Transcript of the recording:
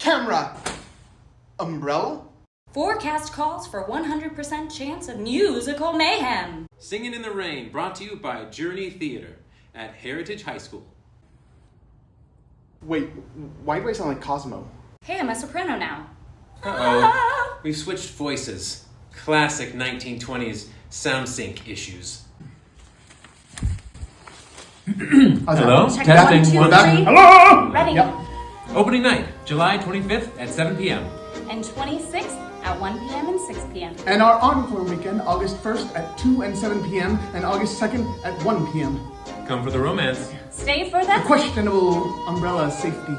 Camera. Umbrella? Forecast calls for 100% chance of musical mayhem. Singin' in the Rain, brought to you by Journey Theater at Heritage High School. Wait, why do I sound like Cosmo? Hey, I'm a soprano now. Uh-oh. We've switched voices. Classic 1920s sound sync issues. Hello? Check Testing. 1, 2, 3. Hello! Ready. Yep. Opening night, July 25th at 7 p.m. And 26th at 1 p.m. and 6 p.m. And our encore weekend, August 1st at 2 and 7 p.m. and August 2nd at 1 p.m. Come for the romance. Stay for The the questionable umbrella safety.